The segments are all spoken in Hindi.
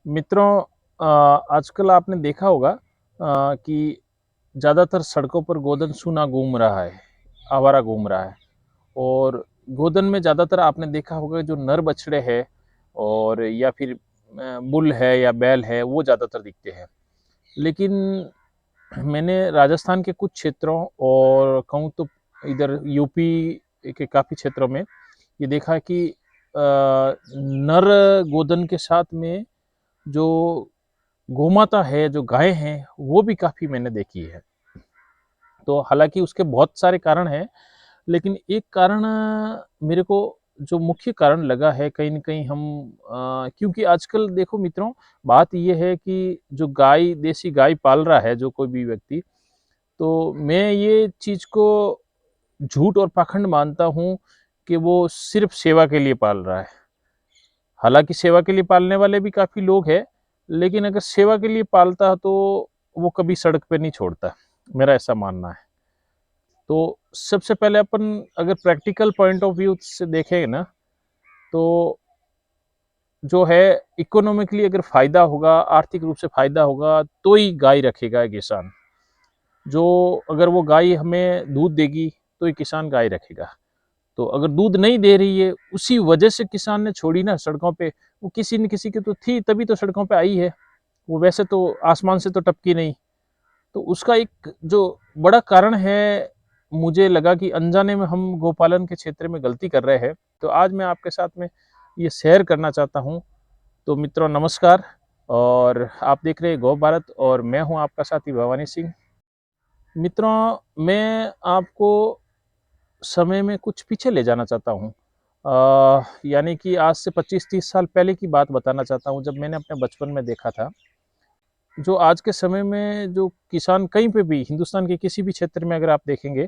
मित्रों, आजकल आपने देखा होगा कि ज़्यादातर सड़कों पर गोधन सूना घूम रहा है, आवारा घूम रहा है। और गोधन में ज़्यादातर आपने देखा होगा जो नर बछड़े हैं और या फिर बुल है या बैल है, वो ज़्यादातर दिखते हैं। लेकिन मैंने राजस्थान के कुछ क्षेत्रों और कहूँ तो इधर यूपी के काफ़ी क्षेत्रों में ये देखा है कि नर गोधन के साथ में जो गोमाता है, जो गाय हैं, वो भी काफ़ी मैंने देखी है। तो हालाँकि उसके बहुत सारे कारण हैं, लेकिन एक कारण मेरे को जो मुख्य कारण लगा है कहीं न कहीं हम क्योंकि आजकल देखो मित्रों, बात ये है कि जो गाय देसी गाय पाल रहा है जो कोई भी व्यक्ति, तो मैं ये चीज़ को झूठ और पाखंड मानता हूँ कि वो सिर्फ़ सेवा के लिए पाल रहा है। हालाँकि सेवा के लिए पालने वाले भी काफ़ी लोग हैं, लेकिन अगर सेवा के लिए पालता है तो वो कभी सड़क पे नहीं छोड़ता, मेरा ऐसा मानना है। तो सबसे पहले अपन अगर प्रैक्टिकल पॉइंट ऑफ व्यू से देखें ना, तो जो है इकोनॉमिकली अगर फ़ायदा होगा, आर्थिक रूप से फ़ायदा होगा, तो ही गाय रखेगा किसान। जो अगर वो गाय हमें दूध देगी, तो ही किसान गाय रखेगा। तो अगर दूध नहीं दे रही है, उसी वजह से किसान ने छोड़ी ना सड़कों पे, वो किसी न किसी की तो थी, तभी तो सड़कों पे आई है। वो वैसे तो आसमान से तो टपकी नहीं। तो उसका एक जो बड़ा कारण है, मुझे लगा कि अनजाने में हम गोपालन के क्षेत्र में गलती कर रहे हैं। तो आज मैं आपके साथ में ये शेयर करना चाहता हूँ। तो मित्रों नमस्कार, और आप देख रहे हैं गौ भारत और मैं हूँ आपका साथी भवानी सिंह। मित्रों, मैं आपको समय में कुछ पीछे ले जाना चाहता हूँ। यानी कि आज से 25-30 साल पहले की बात बताना चाहता हूँ, जब मैंने अपने बचपन में देखा था। जो आज के समय में जो किसान कहीं पे भी हिंदुस्तान के किसी भी क्षेत्र में अगर आप देखेंगे,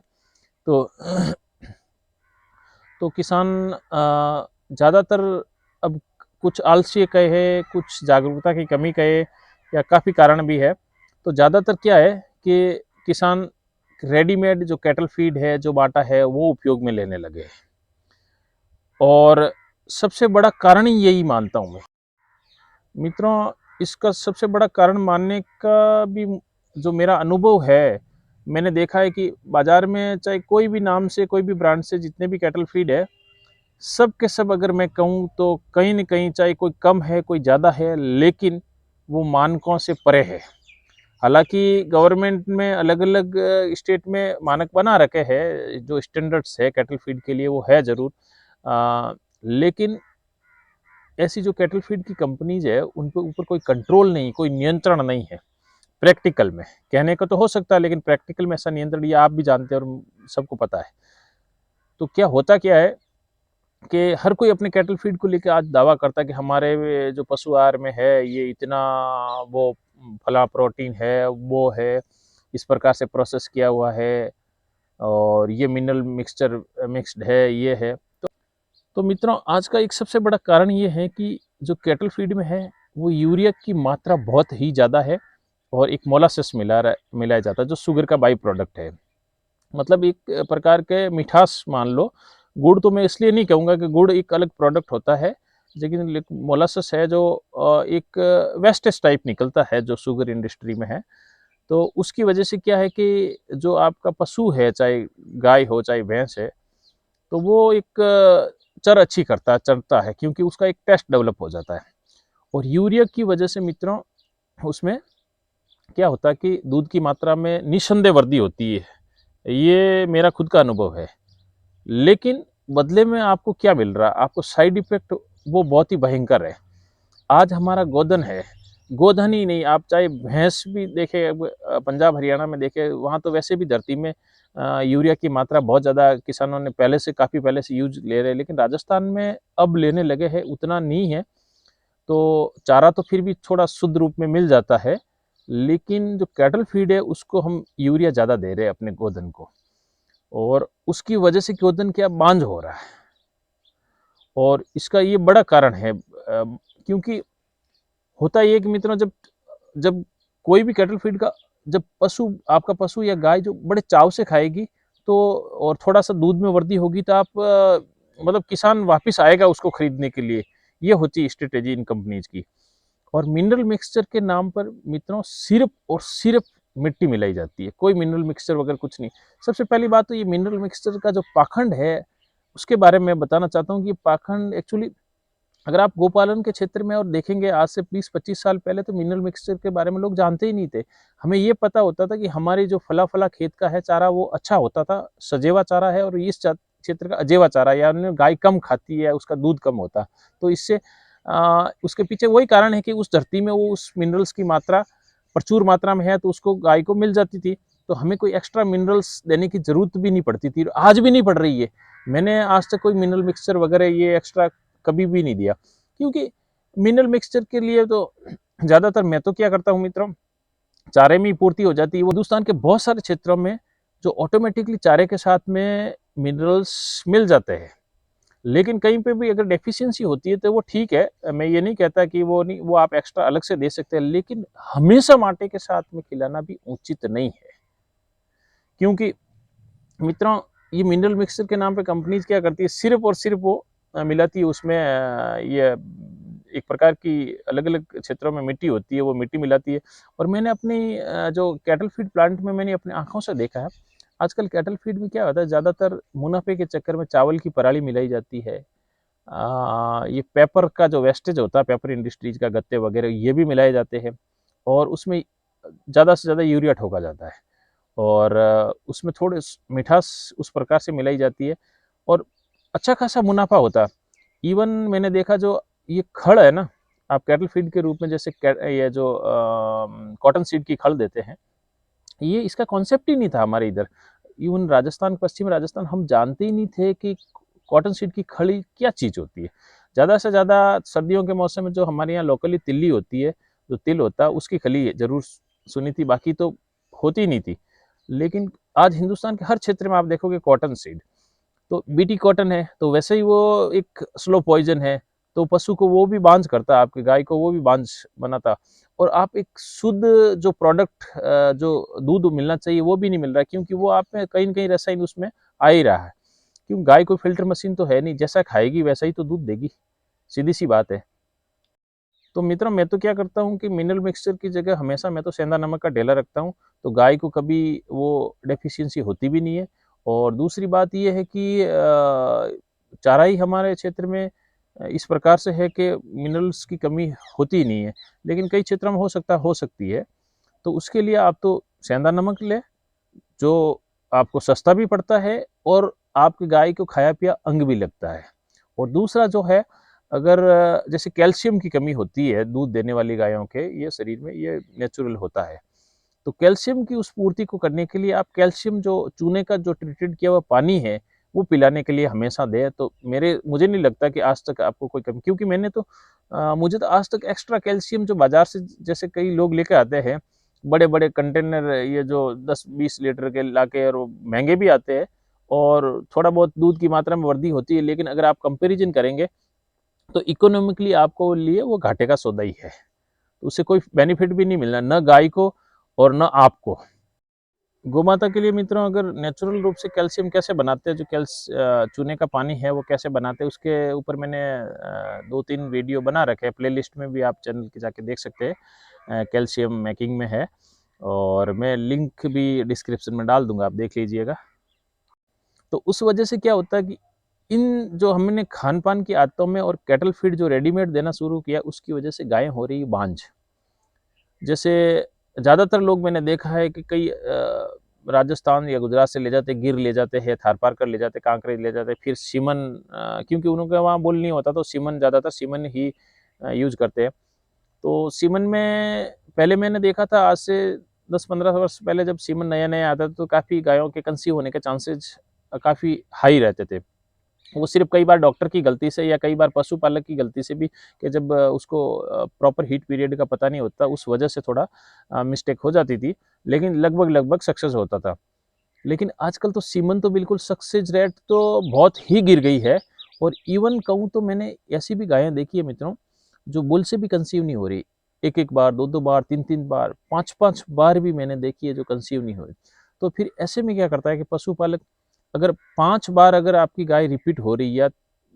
तो तो किसान ज़्यादातर अब कुछ आलसी कहे, कुछ जागरूकता की कमी कहे, या काफ़ी कारण भी है। तो ज़्यादातर क्या है कि किसान रेडीमेड जो कैटल फीड है, जो बाटा है, वो उपयोग में लेने लगे हैं। और सबसे बड़ा कारण ही यही मानता हूँ मैं। मित्रों, इसका सबसे बड़ा कारण मानने का भी जो मेरा अनुभव है, मैंने देखा है कि बाज़ार में चाहे कोई भी नाम से, कोई भी ब्रांड से जितने भी कैटल फीड है, सब के सब अगर मैं कहूँ तो कहीं न कहीं चाहे कोई कम है, कोई ज़्यादा है, लेकिन वो मानकों से परे है। हालाँकि गवर्नमेंट में अलग-अलग स्टेट में मानक बना रखे हैं, जो स्टैंडर्ड्स है कैटल फीड के लिए वो है ज़रूर। लेकिन ऐसी जो कैटल फीड की कंपनीज़ है, उनके ऊपर कोई कंट्रोल नहीं, कोई नियंत्रण नहीं है, प्रैक्टिकल में। कहने का तो हो सकता है, लेकिन प्रैक्टिकल में ऐसा नियंत्रण ये आप भी जानते हैं और सबको पता है। तो क्या होता क्या है कि हर कोई अपने कैटल फीड को लेके आज दावा करता है कि हमारे जो पशु आहार में है, ये इतना वो फला प्रोटीन है, वो है, इस प्रकार से प्रोसेस किया हुआ है और ये मिनरल मिक्सचर मिक्स्ड है, ये है। तो मित्रों, आज का एक सबसे बड़ा कारण ये है कि जो कैटल फीड में है, वो यूरिया की मात्रा बहुत ही ज़्यादा है और एक मोलासेस मिलाया जाता है, जो शुगर का बाई प्रोडक्ट है। मतलब एक प्रकार के मिठास मान लो। गुड़ तो मैं इसलिए नहीं कहूँगा कि गुड़ एक अलग प्रोडक्ट होता है, लेकिन मोलासेस है जो एक वेस्टेज टाइप निकलता है, जो शुगर इंडस्ट्री में है। तो उसकी वजह से क्या है कि जो आपका पशु है, चाहे गाय हो, चाहे भैंस है, तो वो एक चर अच्छी करता है, चरता है, क्योंकि उसका एक टेस्ट डेवलप हो जाता है। और यूरिया की वजह से मित्रों, उसमें क्या होता है कि दूध की मात्रा में निस्संदेह वृद्धि होती है। ये मेरा खुद का अनुभव है। लेकिन बदले में आपको क्या मिल रहा है? आपको साइड इफ़ेक्ट वो बहुत ही भयंकर है। आज हमारा गोधन है, गोधन ही नहीं, आप चाहे भैंस भी देखें, अब पंजाब हरियाणा में देखें, वहाँ तो वैसे भी धरती में यूरिया की मात्रा बहुत ज़्यादा किसानों ने पहले से, काफ़ी पहले से यूज़ ले रहे हैं, लेकिन राजस्थान में अब लेने लगे हैं, उतना नहीं है। तो चारा तो फिर भी थोड़ा शुद्ध रूप में मिल जाता है, लेकिन जो कैटल फीड है उसको हम यूरिया ज़्यादा दे रहे हैं अपने गोधन को, और उसकी वजह से गोधन क्या बांझ हो रहा है। और इसका ये बड़ा कारण है, क्योंकि होता ये है कि मित्रों, जब जब कोई भी कैटल फीड का, जब पशु, आपका पशु या गाय जो बड़े चाव से खाएगी, तो और थोड़ा-सा दूध में वृद्धि होगी, तो आप मतलब किसान वापिस आएगा उसको खरीदने के लिए। ये होती है स्ट्रैटेजी इन कंपनीज़ की। और मिनरल मिक्सचर के नाम पर मित्रों सिर्फ और सिर्फ मिट्टी मिलाई जाती है, कोई मिनरल मिक्सचर वगैरह कुछ नहीं। सबसे पहली बात तो ये मिनरल मिक्सचर का जो पाखंड है उसके बारे में बताना चाहता हूँ कि पाखंड एक्चुअली अगर आप गोपालन के क्षेत्र में और देखेंगे आज से 20-25 साल पहले तो मिनरल मिक्सचर के बारे में लोग जानते ही नहीं थे। हमें ये पता होता था कि हमारी जो फला-फला खेत का है चारा वो अच्छा होता था, सजेवा चारा है और इस क्षेत्र का अजेवा चारा है, यानी गाय कम खाती है, उसका दूध कम होता है। तो इससे उसके पीछे वही कारण है कि उस धरती में वो उस मिनरल्स की मात्रा प्रचुर मात्रा में है तो उसको गाय को मिल जाती थी। तो हमें कोई एक्स्ट्रा मिनरल्स देने की ज़रूरत भी नहीं पड़ती थी, आज भी नहीं पड़ रही है। मैंने आज तक कोई मिनरल मिक्सचर वगैरह ये एक्स्ट्रा कभी भी नहीं दिया, क्योंकि मिनरल मिक्सचर के लिए तो ज़्यादातर मैं तो क्या करता हूँ मित्रों, चारे में ही पूर्ति हो जाती है। वो हिंदुस्तान के बहुत सारे क्षेत्रों में जो ऑटोमेटिकली चारे के साथ में मिनरल्स मिल जाते हैं, लेकिन कहीं पे भी अगर डेफिशिएंसी होती है तो वो ठीक है, मैं ये नहीं कहता कि वो नहीं, वो आप एक्स्ट्रा अलग से दे सकते हैं, लेकिन हमेशा आटे के साथ में खिलाना भी उचित नहीं है। क्योंकि मित्रों ये मिनरल मिक्सचर के नाम पे कंपनीज क्या करती है, सिर्फ और सिर्फ वो मिलाती है उसमें ये एक प्रकार की अलग अलग क्षेत्रों में मिट्टी होती है, वो मिट्टी मिलाती है। और मैंने अपनी जो कैटल फीड प्लांट में मैंने अपनी आंखों से देखा है, आजकल कैटल फीड में क्या होता है, ज़्यादातर मुनाफे के चक्कर में चावल की पराली मिलाई जाती है। ये पेपर का जो वेस्टेज होता है, पेपर इंडस्ट्रीज का गत्ते वगैरह ये भी मिलाए जाते हैं और उसमें ज़्यादा से ज़्यादा यूरिया ठोका जाता है और उसमें थोड़े मिठास उस प्रकार से मिलाई जाती है और अच्छा खासा मुनाफा होता है। इवन मैंने देखा जो ये खड़ है ना, आप कैटल फीड के रूप में जैसे ये जो कॉटन सीड की खल देते हैं, ये इसका कॉन्सेप्ट ही नहीं था हमारे इधर। इवन राजस्थान, पश्चिम राजस्थान, हम जानते ही नहीं थे कि कॉटन सीड की खड़ी क्या चीज़ होती है। ज़्यादा से ज़्यादा सर्दियों के मौसम में जो हमारे यहाँ लोकली तिल्ली होती है, जो तिल होता है उसकी खली ज़रूर सुनी थी, बाकी तो होती नहीं थी। लेकिन आज हिंदुस्तान के हर क्षेत्र में आप देखोगे कॉटन सीड, तो बीटी कॉटन है तो वैसे ही वो एक स्लो पॉइजन है, तो पशु को वो भी बांझ करता है, आपकी गाय को वो भी बांझ बनाता, और आप एक शुद्ध जो प्रोडक्ट जो दूध मिलना चाहिए वो भी नहीं मिल रहा है, क्योंकि वो आप में कहीं न कहीं रसायन उसमें आ ही रहा है। क्यों, गाय कोई फ़िल्टर मशीन तो है नहीं, जैसा खाएगी वैसा ही तो दूध देगी, सीधी-सी बात है। तो मित्रों मैं तो क्या करता हूँ कि मिनरल मिक्सचर की जगह हमेशा मैं तो सेंधा नमक का ढेला रखता हूँ, तो गाय को कभी वो डेफिशिएंसी होती भी नहीं है। और दूसरी बात ये है कि चारा ही हमारे क्षेत्र में इस प्रकार से है कि मिनरल्स की कमी होती ही नहीं है, लेकिन कई क्षेत्रों में हो सकती है। तो उसके लिए आप तो सेंधा नमक लें, जो आपको सस्ता भी पड़ता है और आपकी गाय को खाया-पिया अंग भी लगता है। और दूसरा जो है, अगर जैसे कैल्शियम की कमी होती है दूध देने वाली गायों के ये शरीर में, ये नेचुरल होता है। तो कैल्शियम की उस पूर्ति को करने के लिए आप कैल्शियम जो चूने का जो ट्रीटेड किया हुआ पानी है, वो पिलाने के लिए हमेशा दें। तो मुझे नहीं लगता कि आज तक आपको कोई कमी, क्योंकि मैंने तो मुझे तो आज तक एक्स्ट्रा कैल्शियम जो बाज़ार से जैसे कई लोग लेके आते हैं, बड़े-बड़े कंटेनर ये जो 10-20 लीटर के लाके, और वो महँगे भी आते हैं और थोड़ा बहुत दूध की मात्रा में वृद्धि होती है, लेकिन अगर आप कंपैरिज़न करेंगे तो इकोनॉमिकली आपको लिए वो घाटे का सौदा ही है। तो उससे कोई बेनिफिट भी नहीं मिलना, ना गाय को और ना आपको। गोमाता के लिए मित्रों अगर नेचुरल रूप से कैल्शियम कैसे बनाते हैं, जो चूने का पानी है वो कैसे बनाते हैं, उसके ऊपर मैंने 2-3 वीडियो बना रखे हैं, प्लेलिस्ट में भी आप चैनल के जाके देख सकते हैं। कैल्शियम मेकिंग में है और मैं लिंक भी डिस्क्रिप्शन में डाल दूँगा, आप देख लीजिएगा। तो उस वजह से क्या होता है कि इन जो हमने खान-पान की आदतों में और कैटल फीड जो रेडीमेड देना शुरू किया, उसकी वजह से गायें हो रही बांझ। जैसे ज़्यादातर लोग मैंने देखा है कि कई राजस्थान या गुजरात से ले जाते, गिर ले जाते हैं, थारपारकर ले जाते, कांकरेज ले जाते, फिर सीमन, क्योंकि उनके वहाँ बुल नहीं होता तो सीमन, ज़्यादातर सीमन ही यूज़ करते हैं। तो सीमन में पहले मैंने देखा था, आज से 10-15 वर्ष पहले जब सीमन नया-नया आता था तो काफ़ी गायों के कंसीव होने के चांसेज़ काफ़ी हाई रहते थे। वो सिर्फ कई बार डॉक्टर की गलती से या कई बार पशुपालक की गलती से भी, कि जब उसको प्रॉपर हीट पीरियड का पता नहीं होता, उस वजह से थोड़ा मिस्टेक हो जाती थी, लेकिन लगभग सक्सेस होता था। लेकिन आजकल तो सीमन तो बिल्कुल सक्सेस रेट तो बहुत ही गिर गई है। और इवन कहूँ तो मैंने ऐसी भी गायें देखी है मित्रों, जो बुल से भी कंसीव नहीं हो रही। 1-1 बार, 2-2 बार, 3-3 बार, 5-5 बार भी मैंने देखी है जो कंसीव नहीं हो रही। तो फिर ऐसे में क्या करता है कि पशुपालक, अगर 5 बार अगर आपकी गाय रिपीट हो रही है या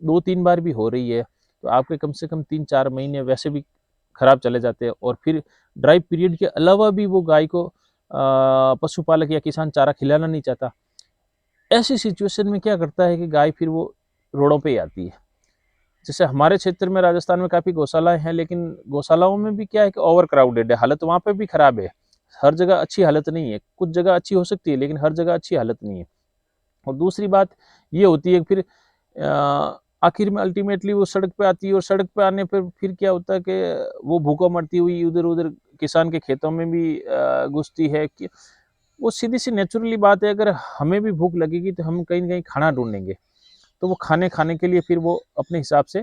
2-3 बार भी हो रही है, तो आपके कम से कम 3-4 महीने वैसे भी खराब चले जाते हैं, और फिर ड्राई पीरियड के अलावा भी वो गाय को पशुपालक या किसान चारा खिलाना नहीं चाहता। ऐसी सिचुएशन में क्या करता है कि गाय फिर वो रोडों पे ही आती है। जैसे हमारे क्षेत्र में राजस्थान में काफ़ी गौशालाएँ हैं, लेकिन गौशालाओं में भी क्या है कि ओवर क्राउडेड है, हालत वहाँ पे भी खराब है। हर जगह अच्छी हालत नहीं है, कुछ जगह अच्छी हो सकती है, लेकिन हर जगह अच्छी हालत नहीं है। और दूसरी बात ये होती है कि फिर आखिर में अल्टीमेटली वो सड़क पे आती है, और सड़क पे आने पर फिर क्या होता है कि वो भूखों मरती हुई इधर-उधर किसान के खेतों में भी घुसती है। कि वो सीधी-सी नेचुरली बात है, अगर हमें भी भूख लगेगी तो हम कहीं न कहीं खाना ढूँढेंगे। तो वो खाने के लिए फिर वो अपने हिसाब से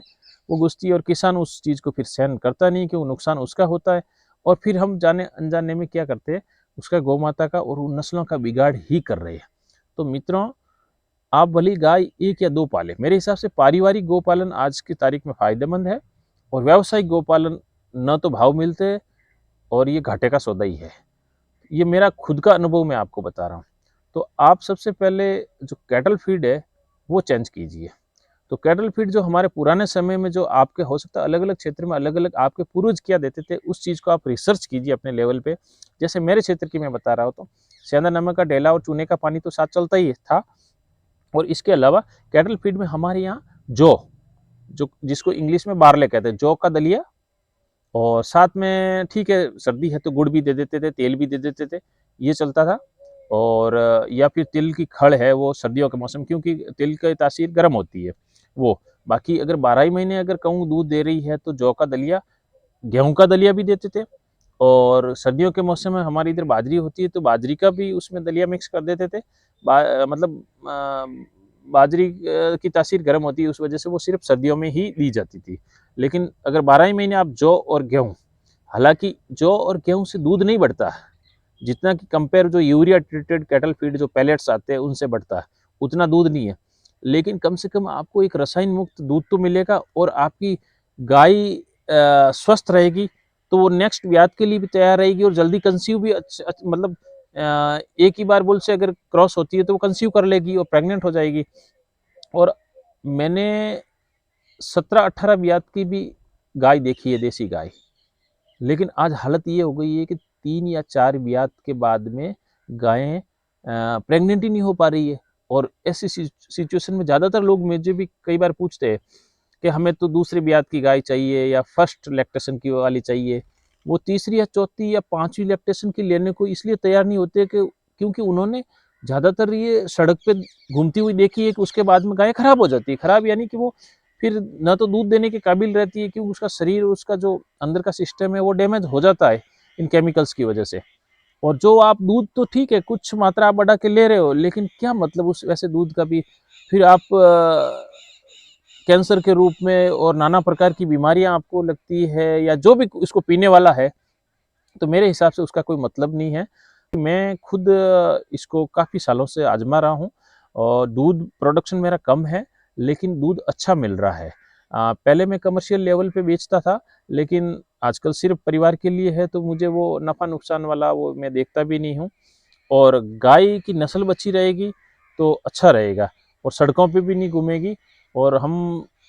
वो घुसती है, और किसान उस चीज़ को फिर सहन करता नहीं, क्यों नुकसान उसका होता है। और फिर हम जाने अनजाने में क्या करते हैं, उसका गौ माता का और उन नस्लों का बिगाड़ ही कर रहे हैं। तो मित्रों, आप भली गाय 1 या 2 पालें, मेरे हिसाब से पारिवारिक गोपालन आज की तारीख में फ़ायदेमंद है, और व्यावसायिक गोपालन न तो भाव मिलते हैं, और ये घाटे का सौदा ही है। ये मेरा खुद का अनुभव मैं आपको बता रहा हूँ। तो आप सबसे पहले जो कैटल फीड है, वो चेंज कीजिए। तो कैटल फीड जो हमारे पुराने समय में जो आपके हो सकता है अलग-अलग क्षेत्र में अलग-अलग आपके पूर्वज क्या देते थे, उस चीज़ को आप रिसर्च कीजिए अपने लेवल पे। जैसे मेरे क्षेत्र की मैं बता रहा हूँ, तो सेंधा नमक का डेला और चूने का पानी तो साथ चलता ही था, और इसके अलावा कैटल फीड में हमारे यहाँ जौ, जो जिसको इंग्लिश में बारले कहते हैं, जौ का दलिया, और साथ में ठीक है सर्दी है तो गुड़ भी दे देते थे, तेल भी दे देते थे, ये चलता था। और या फिर तिल की खड़ है, वो सर्दियों के मौसम, क्योंकि तिल की तासीर गर्म होती है वो। बाकी अगर 12 ही महीने अगर कहूँ दूध दे रही है तो जौ का दलिया, गेहूँ का दलिया भी देते थे। और सर्दियों के मौसम में हमारी इधर बाजरी होती है तो बाजरी का भी उसमें दलिया मिक्स कर देते थे। मतलब बाजरी की तासीर गर्म होती है, उस वजह से वो सिर्फ सर्दियों में ही दी जाती थी। लेकिन अगर 12 ही महीने आप जौ और गेहूँ, हालाँकि जौ और गेहूँ से दूध नहीं बढ़ता, जितना कि कंपेयर जो यूरिया ट्रीटेड कैटल फीड जो पैलेट्स आते हैं उनसे बढ़ता है, उतना दूध नहीं है। लेकिन कम से कम आपको एक रसायन मुक्त दूध तो मिलेगा, और आपकी गाय स्वस्थ रहेगी, तो वो नेक्स्ट ब्यात के लिए भी तैयार रहेगी, और जल्दी कंसीव भी मतलब एक ही बार बुल से अगर क्रॉस होती है तो वो कंसीव कर लेगी और प्रेग्नेंट हो जाएगी। और मैंने 17-18 ब्यात की भी गाय देखी है, देसी गाय। लेकिन आज हालत ये हो गई है कि 3 या 4 ब्यात के बाद में गायें प्रेग्नेंट ही नहीं हो पा रही है। और ऐसी सिचुएशन में ज़्यादातर लोग मुझे भी कई बार पूछते हैं कि हमें तो दूसरी ब्यात की गाय चाहिए, या फर्स्ट लैक्टेशन की वाली चाहिए। वो तीसरी या चौथी या पांचवी लैक्टेशन की लेने को इसलिए तैयार नहीं होते कि क्योंकि उन्होंने ज़्यादातर ये सड़क पे घूमती हुई देखी है कि उसके बाद में गाय खराब हो जाती है। खराब यानी कि वो फिर ना तो दूध देने के काबिल रहती है, क्योंकि उसका शरीर, उसका जो अंदर का सिस्टम है वो डैमेज हो जाता है इन केमिकल्स की वजह से। और जो आप दूध तो ठीक है कुछ मात्रा आप बढ़ा के ले रहे हो, लेकिन क्या मतलब उस वैसे दूध का भी फिर आप कैंसर के रूप में और नाना प्रकार की बीमारियां आपको लगती है, या जो भी इसको पीने वाला है, तो मेरे हिसाब से उसका कोई मतलब नहीं है। मैं खुद इसको काफ़ी सालों से आजमा रहा हूँ, और दूध प्रोडक्शन मेरा कम है, लेकिन दूध अच्छा मिल रहा है। पहले मैं कमर्शियल लेवल पे बेचता था, लेकिन आजकल सिर्फ परिवार के लिए है, तो मुझे वो नफ़ा नुकसान वाला वो मैं देखता भी नहीं हूँ। और गाय की नस्ल बची रहेगी तो अच्छा रहेगा, और सड़कों पे भी नहीं घूमेगी, और हम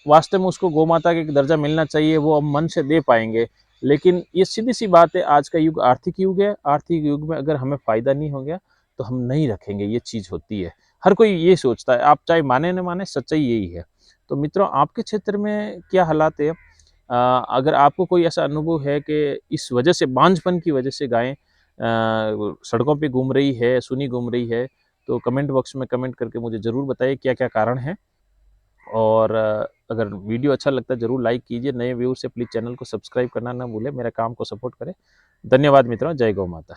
वास्तव में उसको गौ माता का एक दर्जा मिलना चाहिए, वो हम मन से दे पाएंगे। लेकिन ये सीधी सी बात है, आज का युग आर्थिक युग है, आर्थिक युग में अगर हमें फ़ायदा नहीं हो गया तो हम नहीं रखेंगे, ये चीज़ होती है। हर कोई ये सोचता है, आप चाहे माने न माने, सच्चाई यही है। तो मित्रों, आपके क्षेत्र में क्या हालात है? अगर आपको कोई ऐसा अनुभव है कि इस वजह से, बांझपन की वजह से गायें सड़कों पे घूम रही है, सूनी घूम रही है, तो कमेंट बॉक्स में कमेंट करके मुझे ज़रूर बताइए क्या-क्या कारण हैं। और अगर वीडियो अच्छा लगता है ज़रूर लाइक कीजिए। नए व्यूअर से प्लीज़ चैनल को सब्सक्राइब करना ना भूलें, मेरे काम को सपोर्ट करें। धन्यवाद मित्रों, जय गौ माता।